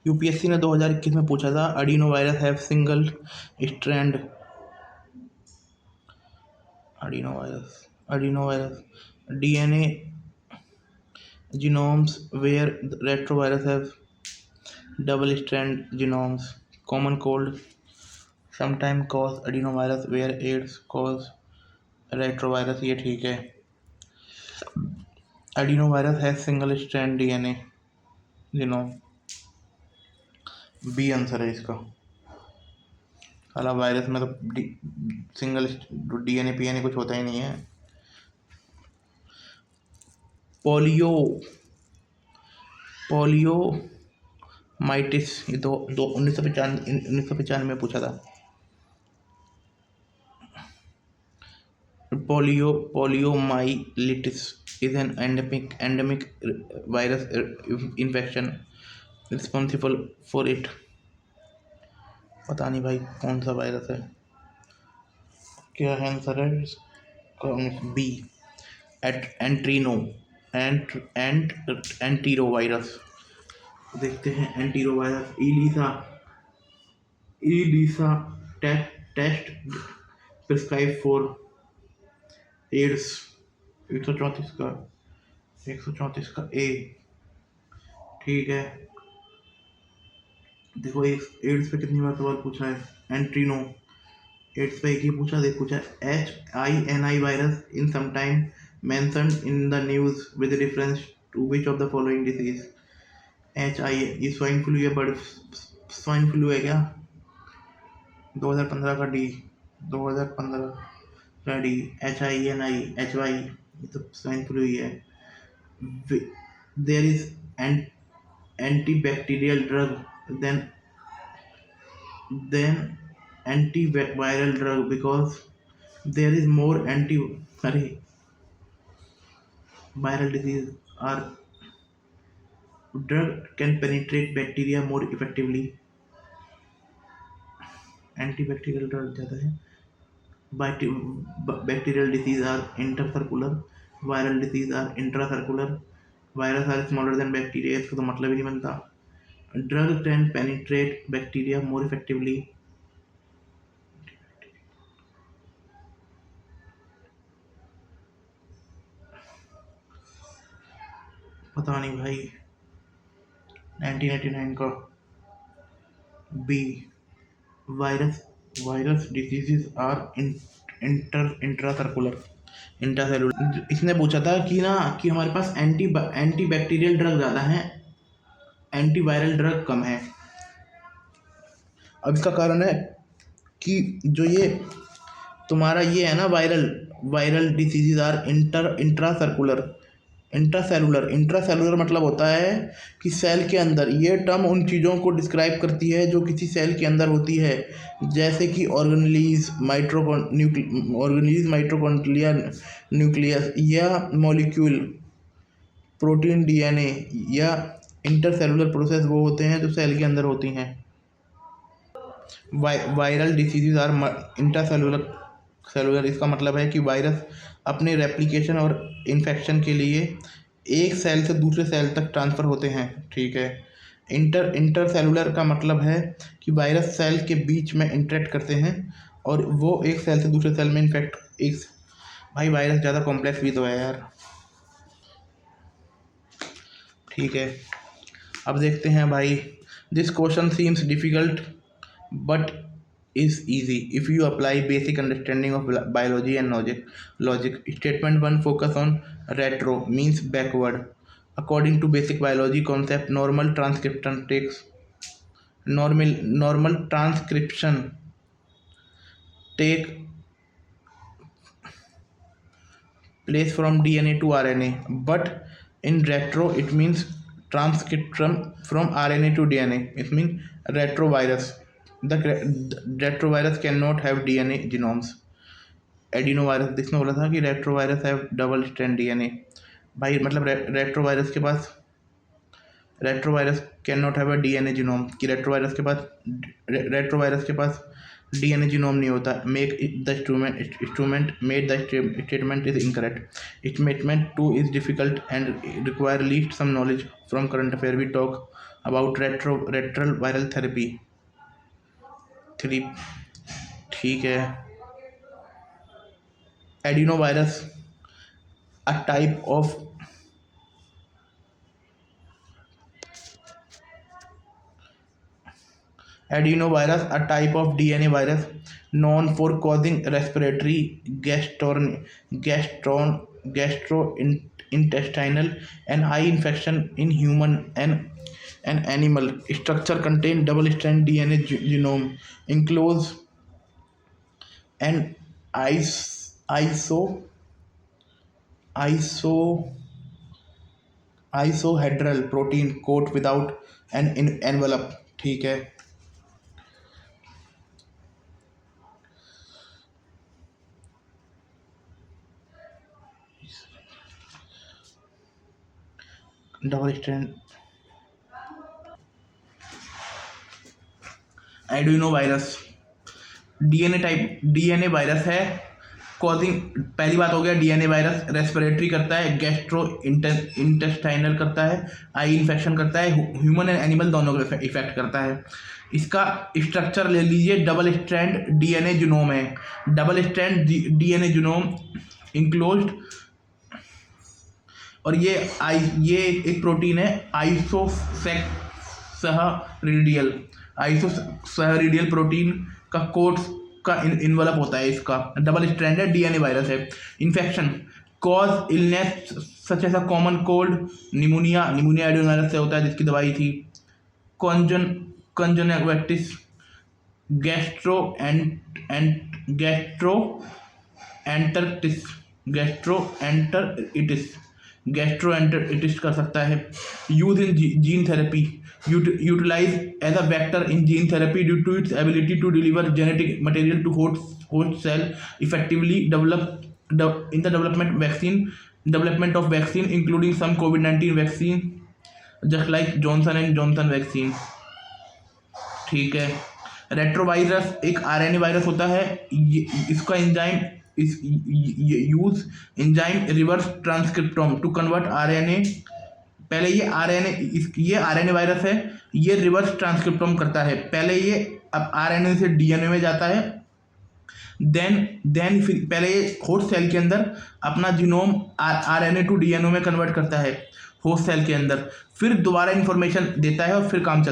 UPSC ने 2021 में पूछा था, adeno virus have single strand adeno virus DNA genomes where retrovirus have double strand genomes. Common cold sometimes cause adenovirus where AIDS cause retrovirus. ये ठीक है. Adenovirus has single strand DNA genome. B answer है इसका. साला virus में तो single DNA PNA कुछ होता ही नहीं है. पोलियो माइटिस ये दो 1995 में पूछा था. Poliomyelitis is an endemic virus infection responsible for it. पता नहीं भाई कौन सा वायरस है. क्या है आंसर है बी एंटीरो वायरस. देखते हैं enterovirus. ELISA test prescribe for AIDS. 134 का ए. ठीक है. देखो एड्स पे कितनी बार सवाल पूछा है. एंट्रीनो एड्स पे एक ही पूछा. देख पूछा HINI virus in sometime mentioned in the news with reference to which of the following disease. ये स्वाइन फ्लू या बर्ड स्वाइन फ्लू है क्या. 2015 का डी. 2015 का डी. HINI HY ये तो स्वाइन फ्लू ही है. There is antibacterial drug then antiviral drug because there is more viral disease or drug can penetrate bacteria more effectively. Antibacterial drug ज़्यादा है. Bacterial disease are intercircular, viral disease are intracircular, virus are smaller than bacteria. इसका तो मतलब ही नहीं बनता. Drug can penetrate bacteria more effectively. पता नहीं भाई. 1989 का B. Virus diseases are intracellular. इसने पूछा था कि हमारे पास एंटीबैक्टीरियल ड्रग ज़्यादा हैं, एंटीवायरल ड्रग कम है. अब इसका कारण है कि जो ये तुम्हारा ये है ना वायरल डिसीजेज आर इंट्रासेलुलर मतलब होता है कि सेल के अंदर. ये टर्म उन चीज़ों को डिस्क्राइब करती है जो किसी सेल के अंदर होती है, जैसे कि ऑर्गेनेलीज माइटोकॉन्ड्रिया न्यूक्लियस या मॉलिक्यूल प्रोटीन डीएनए या इंटरसेलुलर प्रोसेस वो होते हैं जो सेल के अंदर होती हैं. Viral diseases are intracellular. इसका मतलब है कि वायरस अपने रेप्लिकेशन और इन्फेक्शन के लिए एक सेल से दूसरे सेल तक ट्रांसफ़र होते हैं. ठीक है. इंटरसेलुलर का मतलब है कि वायरस सेल के बीच में इंटरेक्ट करते हैं और वो एक सेल से दूसरे सेल में भाई वायरस ज़्यादा कॉम्प्लेक्स भी तो है यार. ठीक है. अब देखते हैं भाई. This question seems difficult but is easy if you apply basic understanding of biology and logic. Statement 1 focus on retro means backward. According to basic biology concept, normal transcription takes place from DNA to RNA, but in retro it means transcription from RNA to DNA. It means retrovirus. The retrovirus cannot have DNA genomes. Adenovirus जिसने बोला था कि retrovirus have double strand DNA. भाई मतलब retrovirus can not have a DNA genome. कि retrovirus के पास DNA genome नहीं होता. Made the statement is incorrect. Statement 2 is difficult and require least some knowledge from current affair. We talk about retro viral therapy 3, ठीक है। Adenovirus a type of Adenovirus, a type of DNA virus known for causing respiratory, gastrointestinal, and eye infection in human and animal. Structure contain double-strand DNA genome, enclose an iso iso isohedral protein coat without an envelope, ठीक है। Double strand adeno virus DNA virus है causing. पहली बात हो गया, DNA virus respiratory करता है, gastro intestinal करता है, आई इन्फेक्शन करता है, ह्यूमन एंड एनिमल दोनों को इफेक्ट करता है। इसका स्ट्रक्चर ले लीजिए, डबल स्ट्रैंड डीएनए जीनोम है। Double strand DNA genome enclosed, और ये एक प्रोटीन है आइसोसहरिडियल प्रोटीन का कोट का इन्वलप होता है इसका। डबल स्ट्रैंडेड डीएनए वायरस है। Infection cause illness such as a common cold, pneumonia adeno virus से होता है जिसकी दवाई थी। कंजनक्टिविटिस, गैस्ट्रोएंटरिटिस कर सकता है। Use in gene therapy, utilize as a vector in gene therapy due to its ability to deliver genetic material to host cell effectively in the development of vaccine including some COVID-19 vaccine just like Johnson and Johnson vaccine, ठीक है। Retrovirus एक RNA virus होता है। इसका enzyme reverse transcriptome to convert RNA. पहले ये RNA virus है, ये रिवर्स ट्रांसक्रिप्टोम करता है। पहले ये अब आरएनए से डीएनए में जाता है, देन फिर पहले ये होस्ट सेल के अंदर अपना जीनोम आरएनए टू डीएनए में कन्वर्ट करता है होस्ट सेल के अंदर, फिर दोबारा इंफॉर्मेशन देता है और फिर काम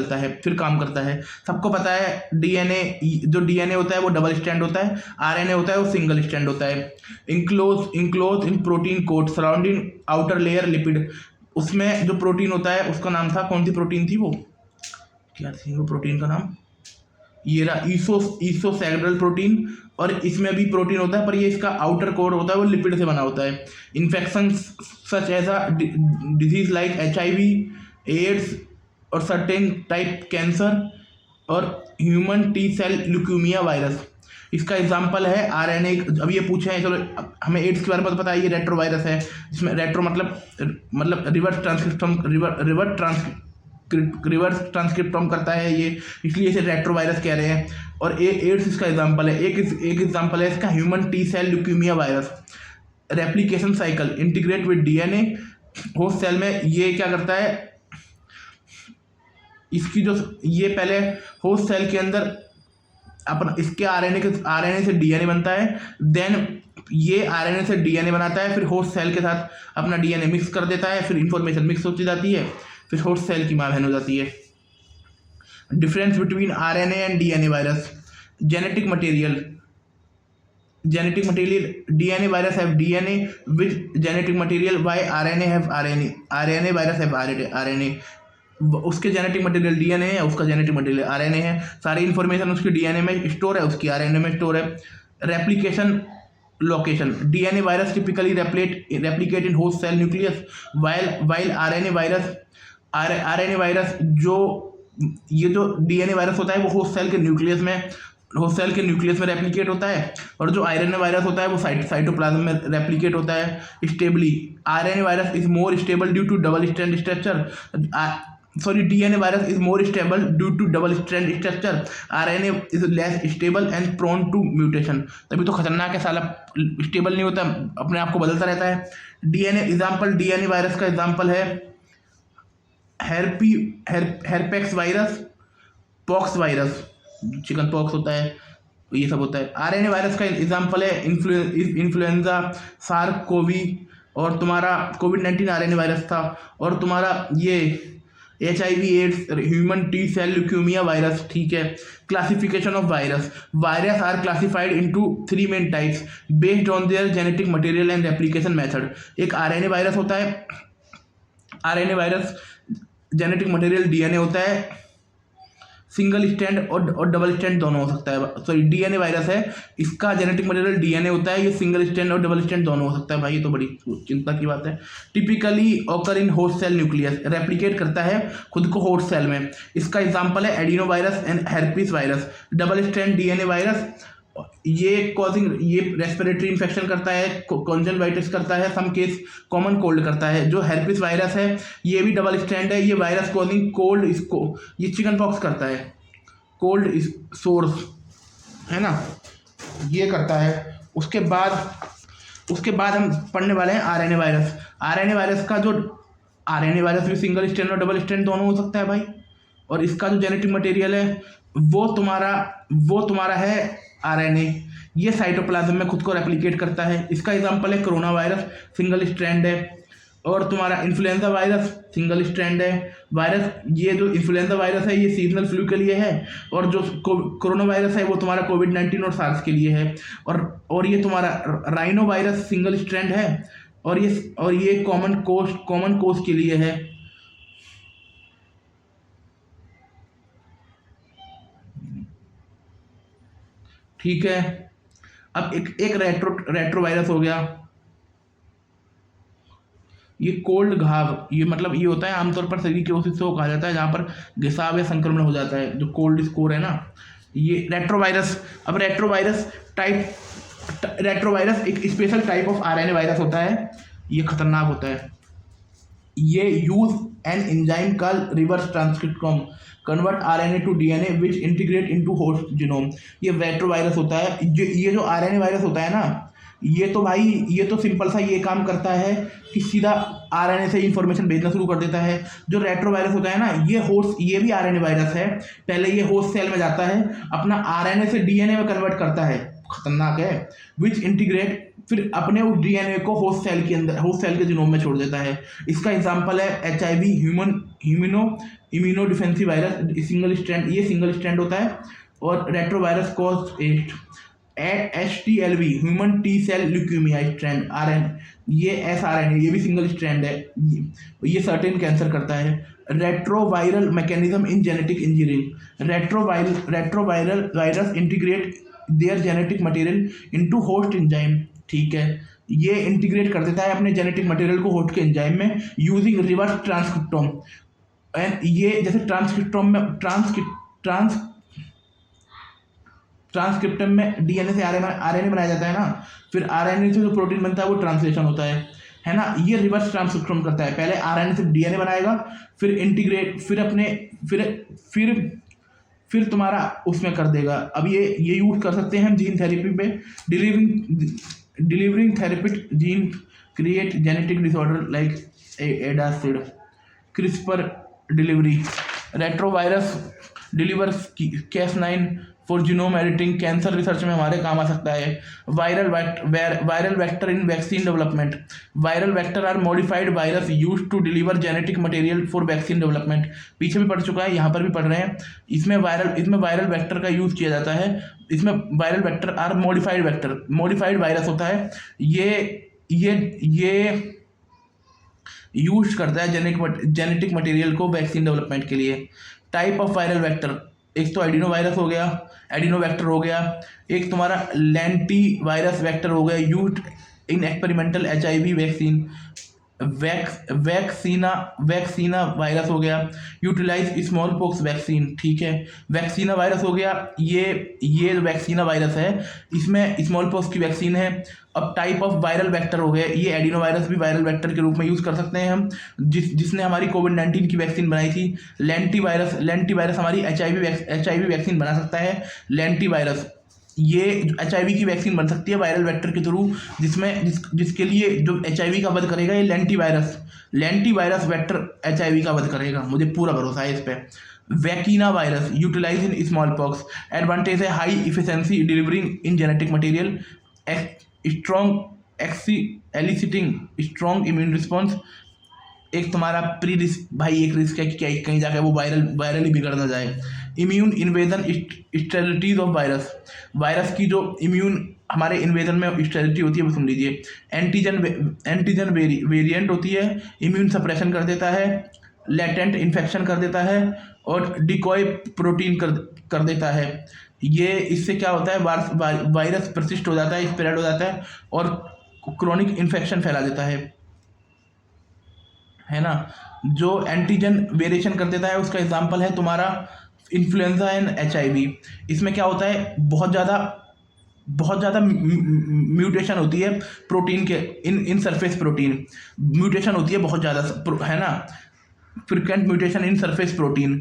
करता है। सबको पता है डीएनए होता है वो डबल स्ट्रैंड होता है, आरएनए होता है वो सिंगल स्ट्रैंड होता है। Enclose in protein coat surrounding outer layer lipid. उसमें जो प्रोटीन होता है उसका नाम था, कौन सी प्रोटीन थी वो, क्या थी वो प्रोटीन का नाम, ये रहा ईसोसैगरल प्रोटीन। और इसमें भी प्रोटीन होता है पर ये इसका आउटर कोर होता है वो लिपिड से बना होता है। Infection such as a disease like HIV, AIDS और सर्टेन टाइप कैंसर और human T cell leukemia virus. इसका एग्जाम्पल है आरएनए। अब ये पूछे हैं, चलो हमें एड्स के बारे में पता है, ये रेट्रो वायरस है जिसमें रेट्रो मतलब रिवर्स ट्रांसक्रिप्टोम करता है ये, इसलिए इसे रेट्रो वायरस कह रहे हैं। और एड्स इसका एग्जांपल है। एक एग्जांपल है इसका human T cell leukemia virus. Replication cycle integrate with DNA host cell में ये क्या करता है, इसकी जो ये पहले होस्ट सेल के अंदर अपना इसके आरएनए से डीएनए बनता है, देन ये आरएनए से डीएनए बनाता है, फिर होस्ट सेल के साथ अपना डीएनए मिक्स कर देता है, फिर इंफॉर्मेशन मिक्स होती जाती है, फिर होस्ट सेल की मां बहन हो जाती है। Difference between RNA and DNA virus. Genetic material DNA virus have DNA with genetic material, why RNA have RNA virus have RNA. उसके जेनेटिक मटेरियल डीएनए है, उसका जेनेटिक मटेरियल आरएनए है। सारी इन्फॉर्मेशन उसकी डीएनए में स्टोर है, उसकी RNA में स्टोर है। Replication location DNA virus typically replicate in host cell nucleus, while RNA virus ये जो डीएनए वायरस होता है वो होस्ट सेल के न्यूक्लियस में रेप्लिकेट होता है, और जो आरएनए वायरस होता है वो साइटोप्लाज्म में रेप्लिकेट होता है stably. RNA virus is more stable due to double strand structure. DNA virus is more stable due to double strand structure. RNA is less stable and prone to mutation. तभी तो खतरनाक है साला, stable नहीं होता, अपने आप को बदलता रहता है। डीएनए वायरस का एग्जाम्पल है herpes virus, pox virus, chicken pox होता है, ये सब होता है। आरएनए वायरस का एग्जाम्पल है इन्फ्लुएंजा, सार्क कोवी, और तुम्हारा कोविड-19 आरएनए वायरस था। और तुम्हारा ये HIV AIDS, human T cell leukemia virus, ठीक है। Classification of virus are classified into 3 main types based on their genetic material and replication method. एक आरएनए वायरस होता है, RNA virus genetic material DNA होता है, सिंगल स्टैंड और double strand दोनों हो सकता है। सॉरी, डीएनए वायरस है, इसका जेनेटिक मटेरियल डीएनए होता है, ये सिंगल स्टैंड और डबल स्टैंड दोनों हो सकता है। भाई ये तो बड़ी चिंता की बात है। Typically occur in host cell nucleus, replicate करता है खुद को होस्ट सेल में। इसका एग्जांपल है adeno virus and herpes virus. Double strand DNA virus, ये रेस्पिरेटरी इन्फेक्शन करता है, कॉन्जंक्टिवाइटिस करता है, सम केस कॉमन कोल्ड करता है। जो हेरपिस वायरस है ये भी डबल स्टैंड है, ये वायरस कॉजिंग कोल्ड, इसको ये चिकन पॉक्स करता है, कोल्ड सोर्स है ना, ये करता है। उसके बाद हम पढ़ने वाले हैं आरएनए वायरस। आरएनए वायरस का जो आरएनए वायरस भी सिंगल स्टैंड और डबल स्टैंड दोनों हो सकता है भाई। और इसका जो जेनेटिक मटेरियल है वो तुम्हारा है आरएनए, ये साइटोप्लाज्म में खुद को रेप्लिकेट करता है। इसका एग्जांपल है कोरोना वायरस, सिंगल स्ट्रैंड है। और तुम्हारा इन्फ्लुएंजा वायरस सिंगल स्ट्रैंड है। ये जो इन्फ्लुएंजा वायरस है ये सीजनल फ्लू के लिए है, और जो कोरोना वायरस है वो तुम्हारा कोविड-19 और सार्स के लिए है। और ये तुम्हारा राइनो वायरस सिंगल स्ट्रैंड है, और ये कॉमन कोस्ट के लिए है। ठीक है। अब एक रेट्रो वायरस हो गया, ये कोल्ड घाव, ये मतलब ये होता है आमतौर पर शरीर की ओर से कहा जाता है जहाँ पर घिसाव या संक्रमण हो जाता है, जो कोल्ड स्कोर है ना, ये रेट्रोवायरस। अब रेट्रोवायरस एक special type of RNA virus होता है, ये खतरनाक होता है। ये use an enzyme called reverse transcriptome convert RNA to DNA which integrate into host genome. ये रेट्रोवायरस होता है। ये जो आरएनए वायरस होता है ना, ये तो सिंपल सा ये काम करता है कि सीधा आरएनए से इंफॉर्मेशन भेजना शुरू कर देता है। जो रेट्रोवायरस होता है ना, ये भी आरएनए वायरस है। पहले ये होस्ट सेल में जाता है, अपना आरएनए से डीएनए में कन्वर्ट करता है, खतरनाक है। विच इंटीग्रेट, फिर अपने उस डीएनए को होस्ट सेल के जीनोम में छोड़ देता है। इसका एग्जांपल है HIV, immuno defensive virus, single strand होता है। और retrovirus cause HTLV, human T cell leukemia strand ये SRNA, ये भी सिंगल स्ट्रैंड है, ये सर्टेन कैंसर करता है। Retroviral mechanism in genetic engineering, retroviral virus integrate there genetic material into host enzyme, ठीक है। ये इंटीग्रेट कर देता है अपने जेनेटिक मटेरियल को होस्ट के एंजाइम में यूजिंग रिवर्स ट्रांसक्रिप्टोम। एंड ये जैसे ट्रांसक्रिप्टम में डीएनए से आरएनए बनाया जाता है ना, फिर आरएनए से जो प्रोटीन बनता है वो ट्रांसलेशन होता है ना। ये रिवर्स ट्रांसक्रिप्टम करता है, पहले आरएनए से डीएनए बनाएगा, फिर इंटीग्रेट, फिर तुम्हारा उसमें कर देगा। अब ये यूज कर सकते हैं हम जीन थेरेपी पे, delivering therapist gene create genetic disorder like ADA SCID, CRISPR delivery. Retrovirus delivers Cas9 for genome editing, cancer research में हमारे काम आ सकता है। Viral vector in vaccine development, viral vector are modified virus use to deliver genetic material for vaccine development. पीछे भी पढ़ चुका है, यहाँ पर भी पढ़ रहे हैं। इसमें वायरल वेक्टर का यूज किया जाता है। इसमें viral vector are modified virus होता है। ये यूज करता है जेनेटिक मटेरियल को वैक्सीन डेवलपमेंट के लिए। टाइप ऑफ वायरल वेक्टर, एक तो एडिनो वेक्टर हो गया, एक तुम्हारा लेंटी वायरस वेक्टर हो गया, used in experimental HIV vaccine. Vaccinia virus हो गया, यूटिलाइज स्मॉल पॉक्स वैक्सीन, ठीक है। वैक्सीना वायरस हो गया, ये वैक्सीना वायरस है, इसमें स्मॉल पॉक्स की वैक्सीन है। अब टाइप ऑफ वायरल वेक्टर हो गए, ये एडिनो वायरस भी वायरल वेक्टर के रूप में यूज़ कर सकते हैं हम, जिसने हमारी कोविड-19 की वैक्सीन बनाई थी। लेंटी वायरस हमारी HIV वैक्सीन बना सकता है। लेंटी वायरस ये HIV की वैक्सीन बन सकती है वायरल वेक्टर के थ्रू, जिसके लिए जो HIV का वध करेगा ये लेंटीवायरस वेक्टर HIV का वध करेगा, मुझे पूरा भरोसा है इस पर। Vaccinia virus utilize in small pox, advantage है high efficiency delivering in genetic material, strong eliciting strong immune response. एक तुम्हारा प्री रिस्क भाई, एक रिस्क है कि कहीं जाकर वो वायरली बिगड़ ना जाए। इम्यून इन्वेजन स्टेरिलिटीज ऑफ वायरस की जो इम्यून हमारे इन्वेजन में स्टेरिलिटी होती है वो सुन लीजिए। एंटीजन वेरिएंट होती है, इम्यून सप्रेशन कर देता है, लेटेंट इन्फेक्शन कर देता है और डिकॉय प्रोटीन कर देता है। ये इससे क्या होता है, वायरस प्रसिस्ट हो जाता है, स्प्रेड हो जाता है और क्रोनिक इन्फेक्शन फैला देता है ना। जो एंटीजन वेरिएशन कर देता है उसका एग्जांपल है तुम्हारा इन्फ्लुएंजा एंड HIV। इसमें क्या होता है, बहुत ज़्यादा म्यूटेशन होती है प्रोटीन के, इन सरफेस प्रोटीन म्यूटेशन होती है बहुत ज़्यादा, है ना, frequent mutation in surface protein,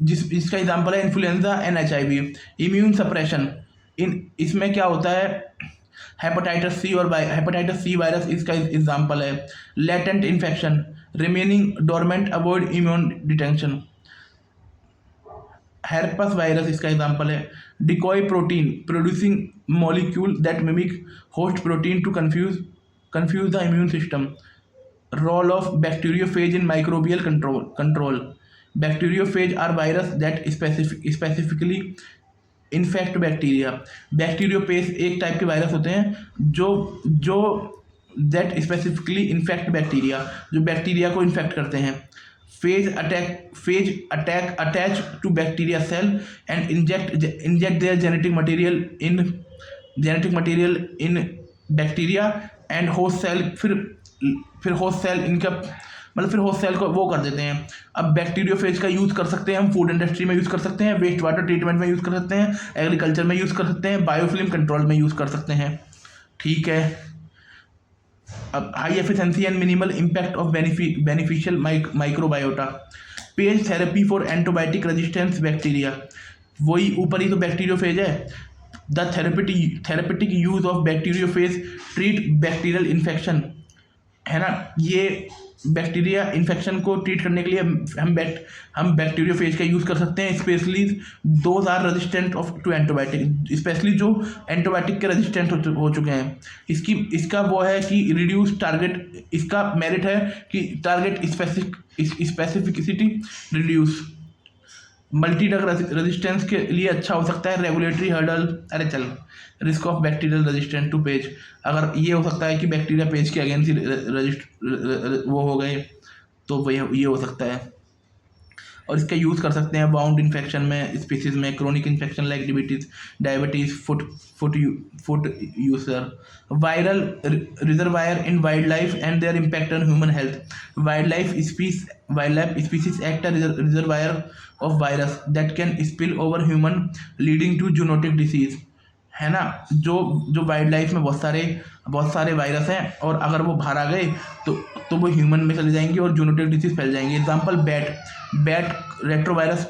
जिसका एग्जांपल है influenza and HIV। Immune suppression, इसमें क्या होता है, हेपेटाइटिस सी वायरस इसका एग्जांपल है। Latent infection, remaining dormant avoid immune detention. Herpes virus इसका एग्जांपल है। Decoy protein, producing molecule that mimic host protein to confuse the immune system. Role of bacteriophage in microbial control. Bacteriophage are virus that specifically infect bacteria. Bacteriophage एक type के virus होते हैं जो that specifically infect bacteria, जो bacteria को infect करते हैं। Phage attack attach to bacteria cell and inject their genetic material in bacteria and host cell. फिर होस्ट सेल को वो कर देते हैं। अब बैक्टीरियोफेज का यूज़ कर सकते हैं हम फूड इंडस्ट्री में यूज़ कर सकते हैं, वेस्ट वाटर ट्रीटमेंट में यूज़ कर सकते हैं, एग्रीकल्चर में यूज़ कर सकते हैं, बायोफिल्म कंट्रोल में यूज़ कर सकते हैं। ठीक है। अब high efficiency and minimal impact of beneficial microbiota. Page therapy for antibiotic resistance bacteria, वही ऊपर ही तो बैक्टीरियोफेज है। The therapeutic use of bacteriophage treat bacterial infection, है ना। ये बैक्टीरिया इन्फेक्शन को ट्रीट करने के लिए हम बैक्टीरियोफेज का यूज़ कर सकते हैं। Specially those are resistant to antibiotic, specially जो एंटीबायोटिक के रेजिस्टेंट हो चुके हैं। इसका वो है कि रिड्यूस टारगेट, इसका मेरिट है कि target specificity reduce. Multi drug resistance के लिए अच्छा हो सकता है। रेगुलेटरी हर्डल, अरे चल, risk of bacterial resistant to phage, अगर ये हो सकता है कि बैक्टीरिया पेज के अगेंस्ट ही वो हो गए तो वही ये हो सकता है। और इसका यूज़ कर सकते हैं बाउंड इन्फेक्शन में, स्पीसीज में, chronic infection like diabetes, foot ulcer. Viral reservoir in wildlife and their impact on human health. Wildlife species act reservoir of virus that can spill over human leading to zoonotic disease, है ना। जो wild life में बहुत सारे virus हैं और अगर वो बाहर आ गए तो वो ह्यूमन में चले जाएंगे और जूनोटिक डिसीज फैल जाएंगे। एग्जांपल बैट रेट्रोवायरस,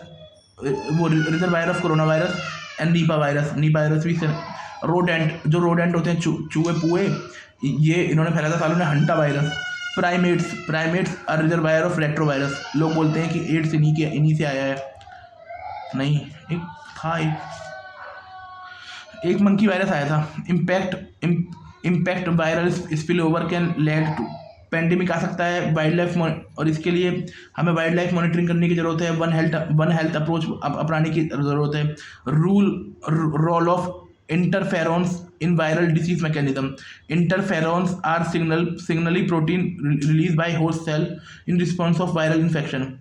वो reservoir of corona virus and Nipah virus भी। रोडेंट होते हैं, चूहे पुए, ये इन्होंने फैला था सालों ने। Hanta virus. Primates are reservoir of retrovirus. लोग बोलते हैं कि एड्स इन्हीं से आया है, नहीं, एक मंकी वायरस आया था। Impact viral spillover can lead to pandemic आ सकता है। वाइल्ड लाइफ, और इसके लिए हमें वाइल्ड लाइफ मॉनिटरिंग करने की जरूरत है। वन हेल्थ अप्रोच अपनाने की जरूरत है। Role of interferons in viral disease mechanism. Interferons are signalling protein release by host cell in response of viral infection.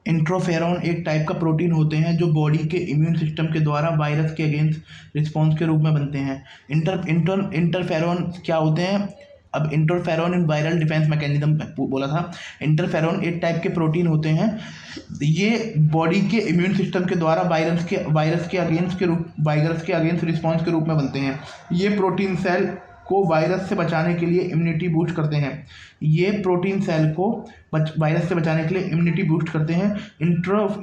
Interferon एक टाइप का प्रोटीन होते हैं जो बॉडी के इम्यून सिस्टम के द्वारा वायरस के अगेंस्ट रिस्पॉन्स के रूप में बनते हैं। इंटरफेरॉन क्या होते हैं? अब इंटरफेरॉन इन वायरल डिफेंस मैकेनिज्म बोला था। इंटरफेरॉन एक टाइप के प्रोटीन होते हैं, ये बॉडी के इम्यून सिस्टम के द्वारा वायरस के अगेंस्ट रिस्पॉन्स के रूप में बनते हैं। ये प्रोटीन सेल को वायरस से बचाने के लिए इम्यूनिटी बूस्ट करते हैं। ये प्रोटीन सेल को वायरस से बचाने के लिए इम्यूनिटी बूस्ट करते हैं।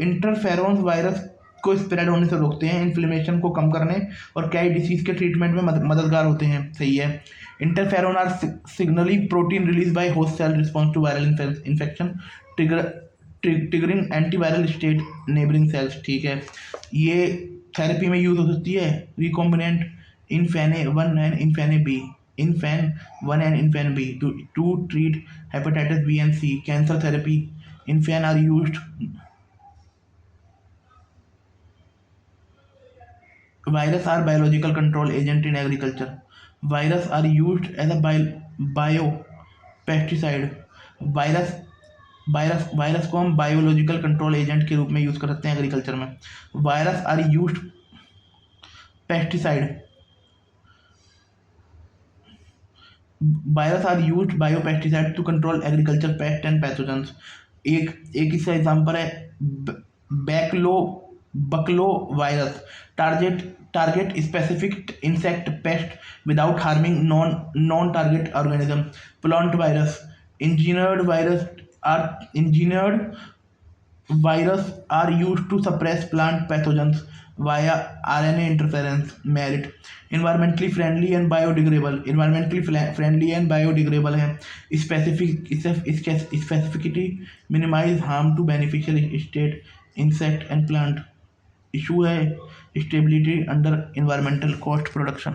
इंटरफेरोन्स वायरस को स्प्रेड होने से रोकते हैं, इन्फ्लेमेशन को कम करने और कई डिसीज के ट्रीटमेंट में मददगार होते हैं। सही है। Interferon are signalling protein release by host cell response to viral infection triggering antiviral state neighbouring cells. ठीक है। ये थेरेपी में यूज हो सकती है। रिकॉम्बिनेंट इनफेने-1 एंड इनफेने-B, इनफेन-1 एंड इनफेन-B to treat hepatitis B and C। Cancer therapy interferon are used. Viruses are biological control agent in agriculture. Viruses are used as a biopesticide. Virus को हम बायोलॉजिकल कंट्रोल एजेंट के रूप में use कर सकते हैं एग्रीकल्चर में। Virus are used pesticide. Virus are used biopesticide to control agriculture pest and pathogens. एक इसका एग्जांपल है baculo virus target specific insect pest without harming non target organism. Plant virus engineered virus are used to suppress plant pathogens via RNA interference। Merit environmentally friendly and biodegradable है। specificity minimize harm to beneficial state insect and plant। Issue है stability under environmental cost production।